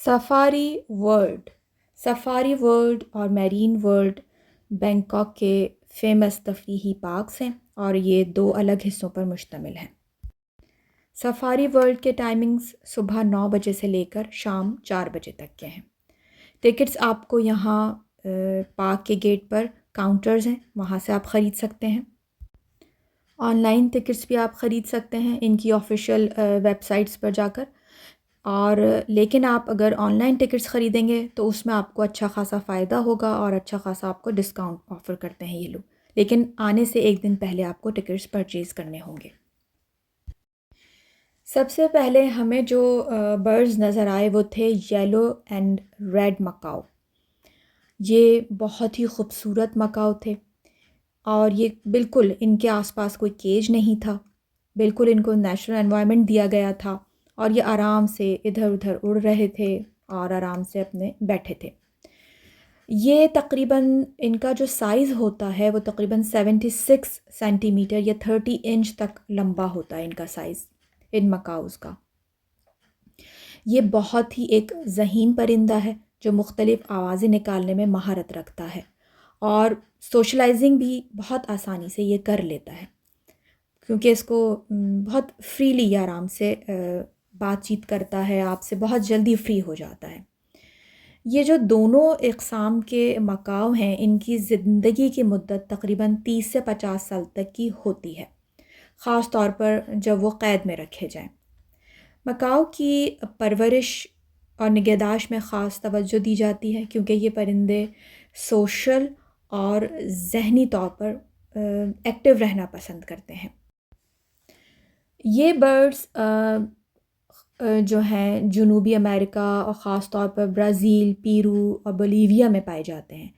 Safari world safari world और marine world Bangkok के famous तफरीही parks हैं और ये दो अलग हिस्सों पर मुश्तमिल हैं। सफारी वर्ल्ड के टाइमिंग्स सुबह 9 बजे से लेकर शाम 4 बजे तक के हैं। टिकट्स आपको यहाँ पार्क के गेट पर काउंटर्स हैं, वहाँ से आप ख़रीद सकते हैं। ऑनलाइन टिकट्स भी आप ख़रीद सकते हैं इनकी ऑफिशियल वेबसाइट्स पर जाकर। और लेकिन आप अगर ऑनलाइन टिकट्स ख़रीदेंगे तो उसमें आपको अच्छा ख़ासा फ़ायदा होगा और अच्छा ख़ासा आपको डिस्काउंट ऑफ़र करते हैं ये लोग। लेकिन आने से एक दिन पहले आपको टिकट्स परचेज़ करने होंगे। सबसे पहले हमें जो बर्ड्स नज़र आए वो थे येलो एंड रेड मकाओ। ये बहुत ही ख़ूबसूरत मकाओ थे और ये बिल्कुल इनके आसपास कोई केज नहीं था, बिल्कुल इनको नेचुरल एनवायरनमेंट दिया गया था और ये आराम से इधर उधर उड़ रहे थे और आराम से अपने बैठे थे। ये तकरीबन इनका जो साइज़ होता है वो तकरीबन 76 सेंटीमीटर या 30 इंच तक लंबा होता है इनका साइज़ इन मकाउज़ का। ये बहुत ही एक ज़हीन परिंदा है जो मुख्तलिफ़ आवाज़ें निकालने में महारत रखता है और सोशलाइजिंग भी बहुत आसानी से ये कर लेता है क्योंकि इसको बहुत फ्रीली आराम से बातचीत करता है, आपसे बहुत जल्दी फ्री हो जाता है। ये जो दोनों इक़साम के मकाओ हैं इनकी ज़िंदगी की मुद्दत तकरीबन 30 से 50 साल तक की होती है, ख़ास तौर पर जब वो क़ैद में रखे जाएं। मकाओ की परवरिश और निगहदाश्त में ख़ास तवज्जो दी जाती है क्योंकि ये परिंदे सोशल और ज़हनी तौर पर एक्टिव रहना पसंद करते हैं। ये बर्ड्स जो हैं जनूबी अमेरिका और ख़ास तौर पर ब्राज़ील, पेरू और बोलीविया में पाए जाते हैं।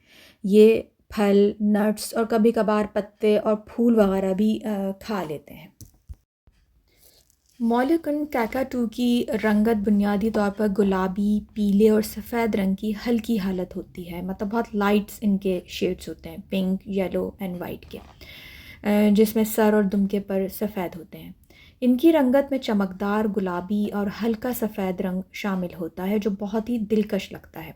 ये फल, नट्स और कभी कभार पत्ते और फूल वगैरह भी खा लेते हैं। मोलुकन कैकाटू की रंगत बुनियादी तौर पर गुलाबी, पीले और सफ़ेद रंग की हल्की हालत होती है, मतलब बहुत लाइट्स इनके शेड्स होते हैं, पिंक, येलो एंड वाइट के, जिसमें सर और दुम के पर सफ़ेद होते हैं। इनकी रंगत में चमकदार गुलाबी और हल्का सफ़ेद रंग शामिल होता है जो बहुत ही दिलकश लगता है।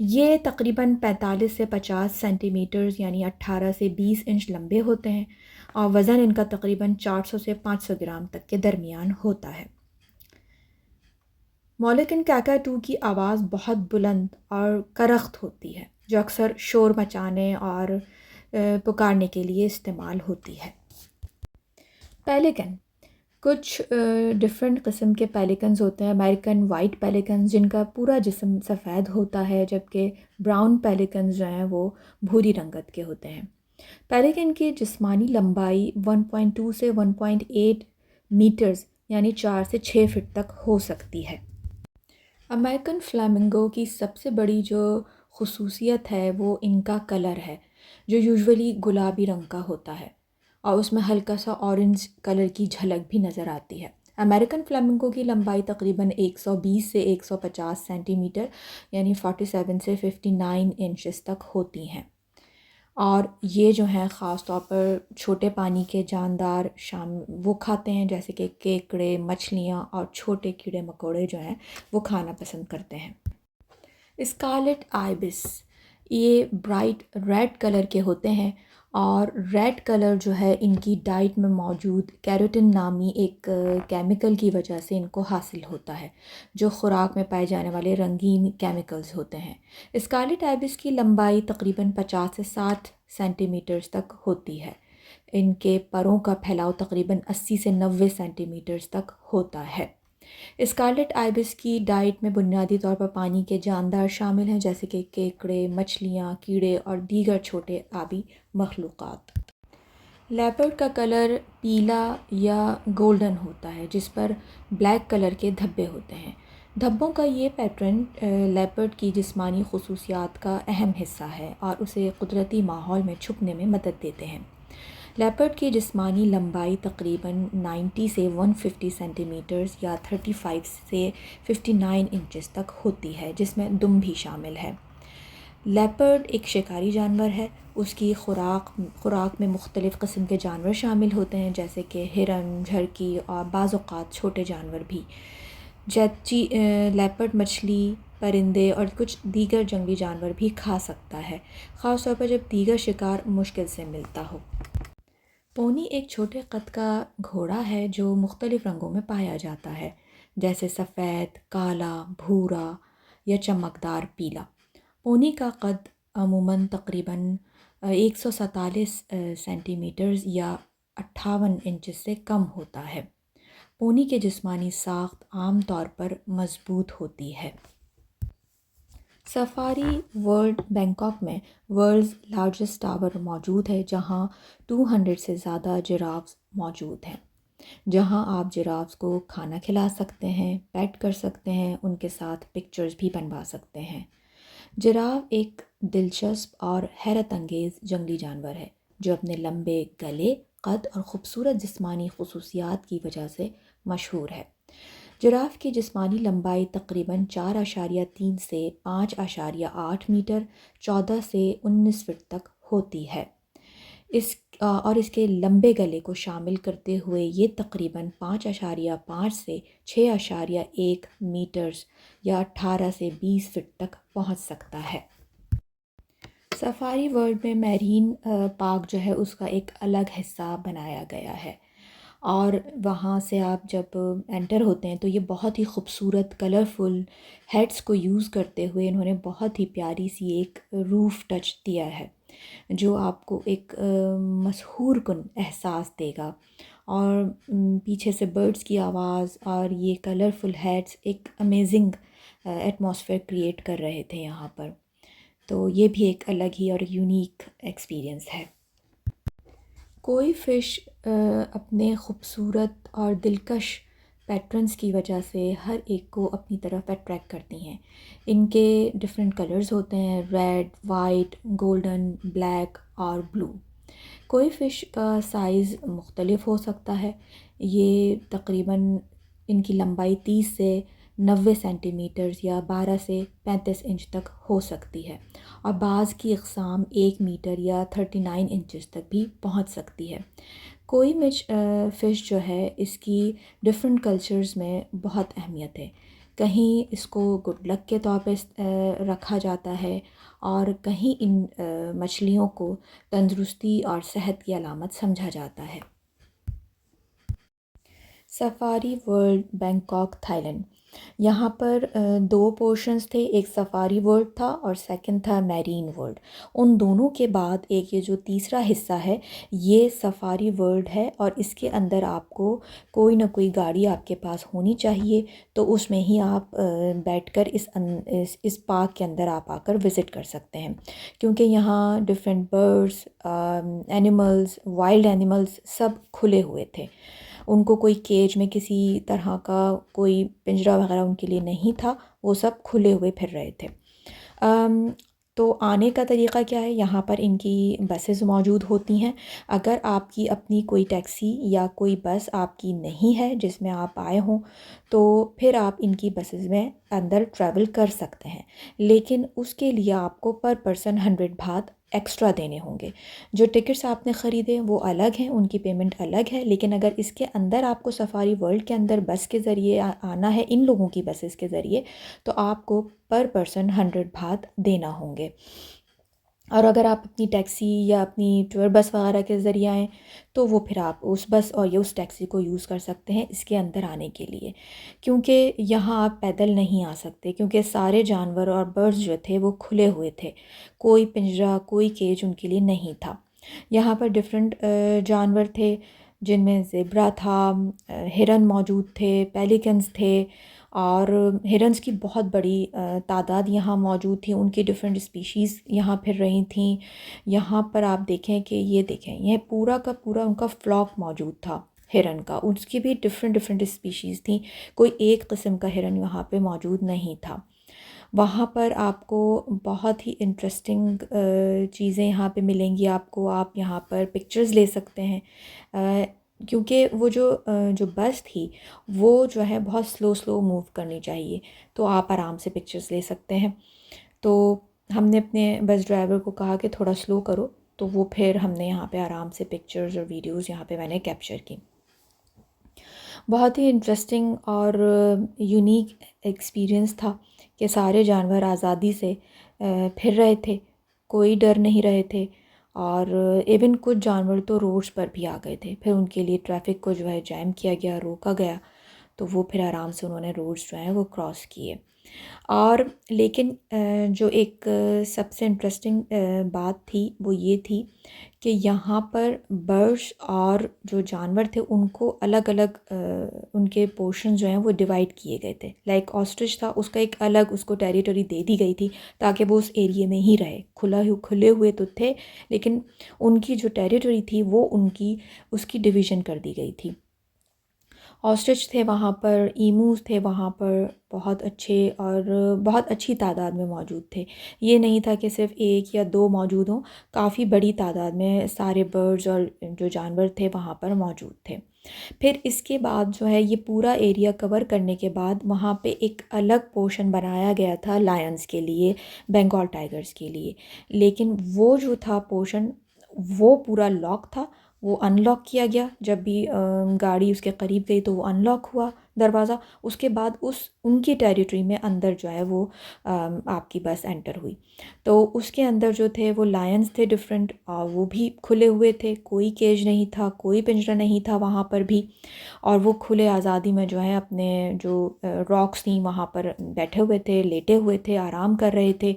ये तकरीबन 45 से 50 सेंटीमीटर्स यानी 18 से 20 इंच लंबे होते हैं और वज़न इनका तकरीबन 400 से 500 ग्राम तक के दरमियान होता है। मोलुकन कैकाटू की आवाज़ बहुत बुलंद और करख्त होती है जो अक्सर शोर मचाने और पुकारने के लिए इस्तेमाल होती है। पेलिकन, कुछ डिफरेंट किस्म के पेलिकन्स होते हैं। अमेरिकन वाइट पेलिकन्स जिनका पूरा जिस्म सफ़ेद होता है, जबकि ब्राउन पेलिकन्स जो हैं वो भूरी रंगत के होते हैं। पेलिकन की जिस्मानी लंबाई 1.2 से 1.8 मीटर्स यानी 4 से 6 फीट तक हो सकती है। अमेरिकन फ्लेमिंगो की सबसे बड़ी जो ख़ुसूसियत है वो इनका कलर है जो यूजुअली गुलाबी रंग का होता है और उसमें हल्का सा ऑरेंज कलर की झलक भी नज़र आती है। अमेरिकन फ्लेमिंगो की लंबाई तकरीबन 120 से 150 सेंटीमीटर यानी 47 से 59 इंचेस तक होती हैं और ये जो हैं ख़ास तौर पर छोटे पानी के जानदार वो खाते हैं, जैसे कि केकड़े, मछलियाँ और छोटे कीड़े मकोड़े जो हैं वो खाना पसंद करते हैं। स्कारलेट आइबिस ये ब्राइट रेड कलर के होते हैं और रेड कलर जो है इनकी डाइट में मौजूद कैरोटीन नामी एक केमिकल की वजह से इनको हासिल होता है जो ख़ुराक में पाए जाने वाले रंगीन केमिकल्स होते हैं। स्कारलेट आइबिस की लंबाई तकरीबन 50 से 60 सेंटीमीटर्स तक होती है। इनके परों का फैलाव तकरीबन 80 से 90 सेंटीमीटर्स तक होता है। स्कारलेट आइबिस की डाइट में बुनियादी तौर पर पानी के जानदार शामिल हैं, जैसे कि केकड़े, मछलियाँ, कीड़े और दीगर छोटे आबी मखलूक़ात। लेपर्ड का कलर पीला या गोल्डन होता है जिस पर ब्लैक कलर के धब्बे होते हैं। धब्बों का ये पैटर्न लेपर्ड की जिस्मानी ख़ुसूसियात का अहम हिस्सा है और उसे कुदरती माहौल में छुपने में मदद देते हैं। लेपर्ड की जिस्मानी लंबाई तकरीबन 90 से 150 सेंटीमीटर्स या 35 से 59 इंचेस तक होती है, जिसमें दुम भी शामिल है। लेपर्ड एक शिकारी जानवर है। उसकी खुराक में मुख्तलिफ़ किस्म के जानवर शामिल होते हैं, जैसे कि हिरन, झरकी और बाज़ औक़ात छोटे जानवर भी। जैची लेपर्ड मछली, परिंदे और कुछ दीगर जंगली जानवर भी खा सकता है, ख़ास तौर पर जब दीगर शिकार मुश्किल से मिलता हो। पोनी एक छोटे कद का घोड़ा है जो मुख्तलिफ़ रंगों में पाया जाता है, जैसे सफ़ेद, काला, भूरा या चमकदार पीला। पोनी का कद अमूमन तकरीबन 147 सेंटीमीटर या 58 इंच से कम होता है। पोनी की जिस्मानी साख्त आम तौर पर मज़बूत होती है। सफारी वर्ल्ड बैंकॉक में वर्ल्ड्स लार्जेस्ट टावर मौजूद है, जहां 200 से ज़्यादा जिराफ्स मौजूद हैं, जहां आप जिराफ्स को खाना खिला सकते हैं, पेट कर सकते हैं, उनके साथ पिक्चर्स भी बनवा सकते हैं। जिराफ एक दिलचस्प और हैरत अंगेज़ जंगली जानवर है जो अपने लंबे गले, कद और ख़ूबसूरत जिस्मानी खसूसियात की वजह से मशहूर है। जिराफ की जिस्मानी लंबाई तकरीबन 4.3 से 5.8 मीटर 14 से 19 फीट तक होती है। इस और इसके लंबे गले को शामिल करते हुए ये तकरीबन 5.5 से 6.1 मीटर्स या 18 से 20 फीट तक पहुंच सकता है। सफारी वर्ल्ड में मैरीन पार्क जो है उसका एक अलग हिस्सा बनाया गया है, और वहाँ से आप जब एंटर होते हैं तो ये बहुत ही खूबसूरत कलरफुल हेड्स को यूज़ करते हुए इन्होंने बहुत ही प्यारी सी एक रूफ़ टच दिया है, जो आपको एक मसहूर कुन एहसास देगा। और पीछे से बर्ड्स की आवाज़ और ये कलरफुल हेड्स एक अमेजिंग एटमॉस्फेयर क्रिएट कर रहे थे यहाँ पर। तो ये भी एक अलग ही और यूनिक एक्सपीरियंस है। कोई फ़िश अपने ख़ूबसूरत और दिलकश पैटर्न्स की वजह से हर एक को अपनी तरफ अट्रैक्ट करती हैं। इनके डिफरेंट कलर्स होते हैं, रेड, वाइट, गोल्डन, ब्लैक और ब्लू। कोई फ़िश का साइज़ मुख्तलिफ हो सकता है। ये तकरीबन इनकी लंबाई 30 से 90 सेंटीमीटर या 12 से 35 इंच तक हो सकती है, और बाज़ की अक़साम 1 मीटर या 39 इंचज़ तक भी पहुंच सकती है। कोई फ़िश जो है इसकी डिफरेंट कल्चर्स में बहुत अहमियत है। कहीं इसको गुड लक के तौर पे रखा जाता है, और कहीं इन मछलियों को तंदुरुस्ती और सेहत की अलामत समझा जाता है। सफारी वर्ल्ड बैंकॉक थाईलैंड, यहाँ पर दो पोर्शंस थे, एक सफारी वर्ल्ड था और सेकंड था मैरीन वर्ल्ड। उन दोनों के बाद एक ये जो तीसरा हिस्सा है ये सफारी वर्ल्ड है, और इसके अंदर आपको कोई ना कोई गाड़ी आपके पास होनी चाहिए, तो उसमें ही आप बैठकर इस पार्क के अंदर आप आकर विज़िट कर सकते हैं, क्योंकि यहाँ different birds, animals, wild animals सब खुले हुए थे। उनको कोई केज में किसी तरह का कोई पिंजरा वगैरह उनके लिए नहीं था, वो सब खुले हुए फिर रहे थे। तो आने का तरीक़ा क्या है, यहाँ पर इनकी बसेस मौजूद होती हैं। अगर आपकी अपनी कोई टैक्सी या कोई बस आपकी नहीं है जिसमें आप आए हों, तो फिर आप इनकी बसेस में अंदर ट्रैवल कर सकते हैं, लेकिन उसके लिए आपको पर पर्सन 100 बात एक्स्ट्रा देने होंगे। जो टिकट्स आपने ख़रीदे वो अलग हैं, उनकी पेमेंट अलग है, लेकिन अगर इसके अंदर आपको सफारी वर्ल्ड के अंदर बस के ज़रिए आना है, इन लोगों की बसेस के ज़रिए, तो आपको पर पर्सन 100 बात देना होंगे। और अगर आप अपनी टैक्सी या अपनी टूर बस वगैरह के ज़रिए आएँ, तो वो फिर आप उस बस और या उस टैक्सी को यूज़ कर सकते हैं इसके अंदर आने के लिए, क्योंकि यहाँ आप पैदल नहीं आ सकते, क्योंकि सारे जानवर और बर्ड्स जो थे वो खुले हुए थे, कोई पिंजरा, कोई केज उनके लिए नहीं था। यहाँ पर डिफरेंट जानवर थे, जिनमें ज़ेब्रा था, हिरन मौजूद थे, पेलिकन्स थे, और हिरन्स की बहुत बड़ी तादाद यहाँ मौजूद थी। उनकी डिफरेंट स्पीशीज़ यहाँ फिर रही थी। यहाँ पर आप देखें कि ये देखें, यह पूरा का पूरा उनका फ्लॉक मौजूद था हिरन का। उसकी भी डिफरेंट डिफरेंट स्पीशीज़ थी, कोई एक किस्म का हिरन यहाँ पे मौजूद नहीं था। वहाँ पर आपको बहुत ही इंटरेस्टिंग चीज़ें यहाँ पे मिलेंगी आपको। आप यहाँ पर पिक्चर्स ले सकते हैं, क्योंकि वो जो बस थी वो जो है बहुत स्लो स्लो मूव करनी चाहिए, तो आप आराम से पिक्चर्स ले सकते हैं। तो हमने अपने बस ड्राइवर को कहा कि थोड़ा स्लो करो, तो वो फिर हमने यहाँ पे आराम से पिक्चर्स और वीडियोस यहाँ पे मैंने कैप्चर की। बहुत ही इंटरेस्टिंग और यूनिक एक्सपीरियंस था कि सारे जानवर आज़ादी से फिर रहे थे, कोई डर नहीं रहे थे। और इवन कुछ जानवर तो रोड्स पर भी आ गए थे, फिर उनके लिए ट्रैफिक को जो है जैम किया गया, रोका गया, तो वो फिर आराम से उन्होंने रोड्स जो हैं वो क्रॉस किए। और लेकिन जो एक सबसे इंटरेस्टिंग बात थी वो ये थी कि यहाँ पर बर्ड्स और जो जानवर थे उनको अलग अलग उनके पोर्शन जो हैं वो डिवाइड किए गए थे। लाइक ऑस्ट्रिच था, उसका एक अलग उसको टेरिटरी दे दी गई थी ताकि वो उस एरिए में ही रहे। खुले हुए तो थे, लेकिन उनकी जो टेरिटरी थी वो उनकी उसकी डिवीज़न कर दी गई थी। ऑस्ट्रिच थे वहाँ पर, ईमूज़ थे वहाँ पर, बहुत अच्छे और बहुत अच्छी तादाद में मौजूद थे। ये नहीं था कि सिर्फ़ एक या दो मौजूद हों, काफ़ी बड़ी तादाद में सारे बर्ड्स और जो जानवर थे वहाँ पर मौजूद थे। फिर इसके बाद जो है ये पूरा एरिया कवर करने के बाद वहाँ पे एक अलग पोर्शन बनाया गया था लायंस के लिए, बंगाल टाइगर्स के लिए। लेकिन वो जो था पोर्शन वो पूरा लॉक था, वो अनलॉक किया गया जब भी गाड़ी उसके करीब गई तो वो अनलॉक हुआ दरवाज़ा। उसके बाद उस उनकी टेरिटरी में अंदर जो है वो आपकी बस एंटर हुई। तो उसके अंदर जो थे वो लायंस थे डिफरेंट, और वो भी खुले हुए थे, कोई केज नहीं था, कोई पिंजरा नहीं था वहाँ पर भी। और वो खुले आज़ादी में जो है अपने जो रॉक्स थी वहाँ पर बैठे हुए थे, लेटे हुए थे, आराम कर रहे थे।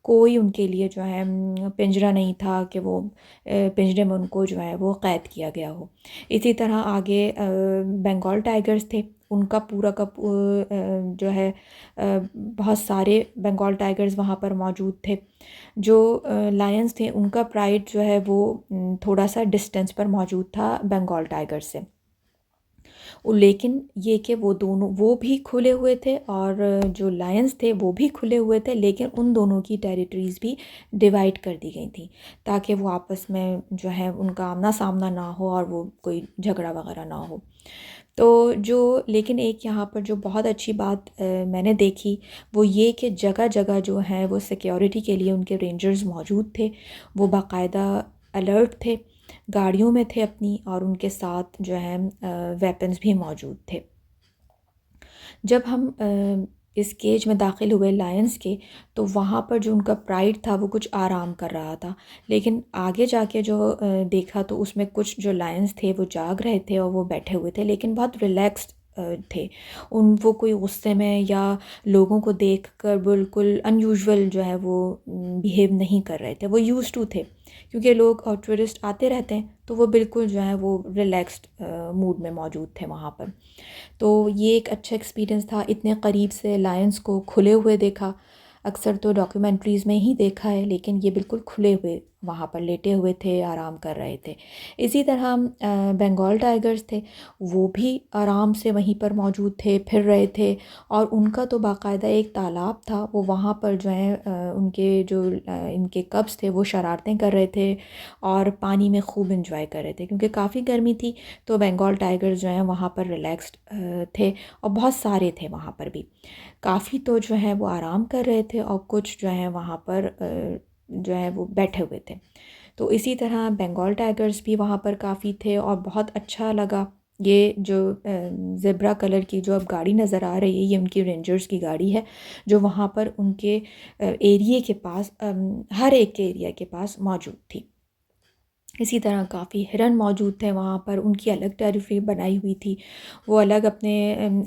कोई उनके लिए जो है पिंजरा नहीं था कि वो पिंजरे में उनको जो है वो क़ैद किया गया हो। इसी तरह आगे बंगाल टाइगर्स थे, उनका पूरा का जो है बहुत सारे बंगाल टाइगर्स वहाँ पर मौजूद थे। जो लायंस थे उनका प्राइड जो है वो थोड़ा सा डिस्टेंस पर मौजूद था बंगाल टाइगर से। लेकिन ये कि वो दोनों वो भी खुले हुए थे और जो लायंस थे वो भी खुले हुए थे, लेकिन उन दोनों की टेरिटरीज़ भी डिवाइड कर दी गई थी ताकि वो आपस में जो है उनका आमना सामना ना हो और वो कोई झगड़ा वगैरह ना हो। तो जो लेकिन एक यहाँ पर जो बहुत अच्छी बात मैंने देखी वो ये कि जगह जगह जो है वो सिक्योरिटी के लिए उनके रेंजर्स मौजूद थे। वो बाकायदा अलर्ट थे, गाड़ियों में थे अपनी, और उनके साथ जो है वेपन्स भी मौजूद थे। जब हम इस केज में दाखिल हुए लायंस के, तो वहाँ पर जो उनका प्राइड था वो कुछ आराम कर रहा था। लेकिन आगे जाके जो देखा तो उसमें कुछ जो लायंस थे वो जाग रहे थे और वो बैठे हुए थे, लेकिन बहुत रिलैक्स्ड थे। वो कोई गुस्से में या लोगों को देखकर बिल्कुल अनयूजुअल जो है वो बिहेव नहीं कर रहे थे, वो यूज्ड टू थे, क्योंकि लोग और टूरिस्ट आते रहते हैं तो वो बिल्कुल जो है वो रिलैक्स्ड मूड में मौजूद थे वहाँ पर। तो ये एक अच्छा एक्सपीरियंस था, इतने करीब से लायंस को खुले हुए देखा। अक्सर तो डॉक्यूमेंट्रीज़ में ही देखा है, लेकिन ये बिल्कुल खुले हुए वहाँ पर लेटे हुए थे, आराम कर रहे थे। इसी तरह बंगाल टाइगर्स थे, वो भी आराम से वहीं पर मौजूद थे, फिर रहे थे। और उनका तो बाकायदा एक तालाब था, वो वहाँ पर जो है उनके जो इनके कब्स थे वो शरारतें कर रहे थे और पानी में खूब इंजॉय कर रहे थे, क्योंकि काफ़ी गर्मी थी। तो बंगाल टाइगर्स जो हैं वहाँ पर रिलैक्स्ड थे, और बहुत सारे थे वहाँ पर भी। काफ़ी तो जो है वो आराम कर रहे थे और कुछ जो है वहाँ पर जो है वो बैठे हुए थे। तो इसी तरह बंगाल टाइगर्स भी वहाँ पर काफ़ी थे और बहुत अच्छा लगा। ये जो ज़ेब्रा कलर की जो अब गाड़ी नज़र आ रही है, ये उनकी रेंजर्स की गाड़ी है, जो वहाँ पर उनके एरिए के पास हर एक के एरिया के पास मौजूद थी। इसी तरह काफ़ी हिरन मौजूद थे वहाँ पर, उनकी अलग टेरिटरी बनाई हुई थी, वो अलग अपने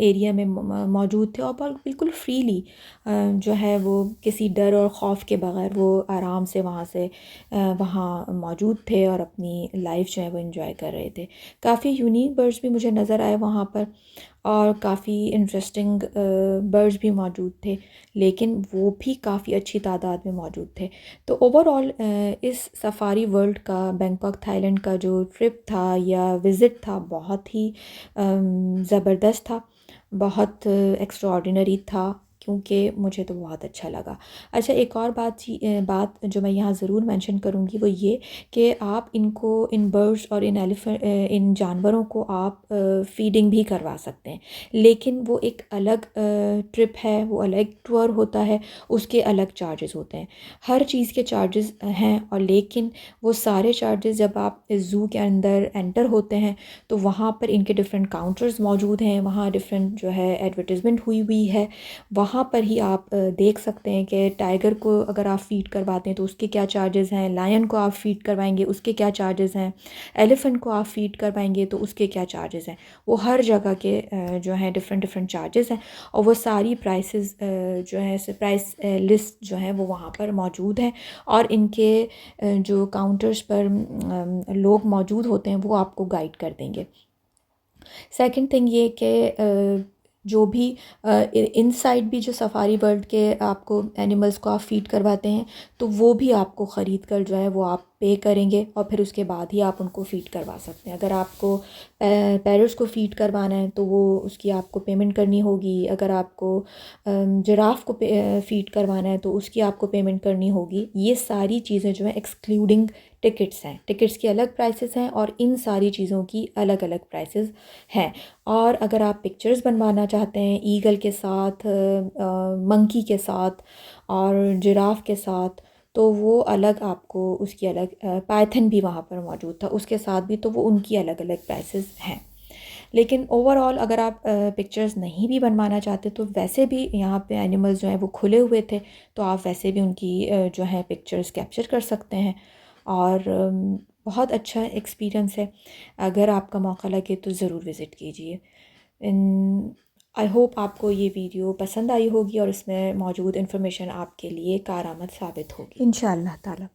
एरिया में मौजूद थे और बिल्कुल फ्रीली जो है वो किसी डर और ख़ौफ के बग़ैर वो आराम से वहाँ से वहाँ मौजूद थे और अपनी लाइफ जो है वो एंजॉय कर रहे थे। काफ़ी यूनिक बर्ड्स भी मुझे नज़र आए वहाँ पर, और काफ़ी इंटरेस्टिंग बर्ड्स भी मौजूद थे, लेकिन वो भी काफ़ी अच्छी तादाद में मौजूद थे। तो ओवरऑल इस सफ़ारी वर्ल्ड का बैंकॉक थाईलैंड का जो ट्रिप था या विज़िट था बहुत ही ज़बरदस्त था, बहुत एक्स्ट्राऑर्डिनरी था। क्योंकि मुझे तो बहुत अच्छा लगा। अच्छा, एक और बात जो मैं यहाँ ज़रूर मेंशन करूँगी वो ये कि आप इनको, इन बर्ड्स और इन जानवरों को आप फ़ीडिंग भी करवा सकते हैं, लेकिन वो एक अलग ट्रिप है, वो अलग टूर होता है, उसके अलग चार्जेस होते हैं। हर चीज़ के चार्जेस हैं, और लेकिन वो सारे चार्जेस जब आप इस ज़ू के अंदर एंटर होते हैं तो वहाँ पर इनके डिफरेंट काउंटर्स मौजूद हैं, वहाँ डिफरेंट जो है एडवर्टीज़मेंट हुई हुई है, वहाँ पर ही आप देख सकते हैं कि टाइगर को अगर आप फ़ीड करवाते हैं तो उसके क्या चार्जेस हैं, लायन को आप फ़ीड करवाएंगे उसके क्या चार्जेस हैं, एलिफ़ेंट को आप फ़ीड करवाएंगे तो उसके क्या चार्जेस हैं। वो हर जगह के जो हैं डिफरेंट डिफरेंट चार्जेस हैं, और वो सारी प्राइसेस जो है प्राइस लिस्ट जो है वो वहाँ पर मौजूद है, और इनके जो काउंटर्स पर लोग मौजूद होते हैं वो आपको गाइड कर देंगे। सेकंड थिंग ये कि जो भी इनसाइड भी जो सफारी वर्ल्ड के आपको एनिमल्स को आप फ़ीड करवाते हैं तो वो भी आपको ख़रीद कर जो है वो आप पे करेंगे, और फिर उसके बाद ही आप उनको फ़ीड करवा सकते हैं। अगर आपको पैरट्स को फ़ीड करवाना है तो वो उसकी आपको पेमेंट करनी होगी। अगर आपको जिराफ को फ़ीड करवाना है तो उसकी आपको पेमेंट करनी होगी। ये सारी चीज़ें जो है एक्सक्लूडिंग टिकट्स हैं, टिकट्स की अलग प्राइसेस हैं और इन सारी चीज़ों की अलग अलग प्राइसेस हैं। और अगर आप पिक्चर्स बनवाना चाहते हैं ईगल के साथ, मंकी के साथ और जिराफ के साथ, तो वो अलग आपको उसकी अलग, पाइथन भी वहाँ पर मौजूद था उसके साथ भी, तो वो उनकी अलग अलग प्राइसेस हैं। लेकिन ओवरऑल अगर आप पिक्चर्स नहीं भी बनवाना चाहते तो वैसे भी यहाँ पे एनिमल्स जो हैं वो खुले हुए थे, तो आप वैसे भी उनकी जो है पिक्चर्स कैप्चर कर सकते हैं, और बहुत अच्छा एक्सपीरियंस है। अगर आपका मौका लगे तो ज़रूर विज़िट कीजिए। आई होप आपको ये वीडियो पसंद आई होगी और इसमें मौजूद इन्फॉर्मेशन आपके लिए कारआमद साबित होगी इंशाअल्लाह ताला।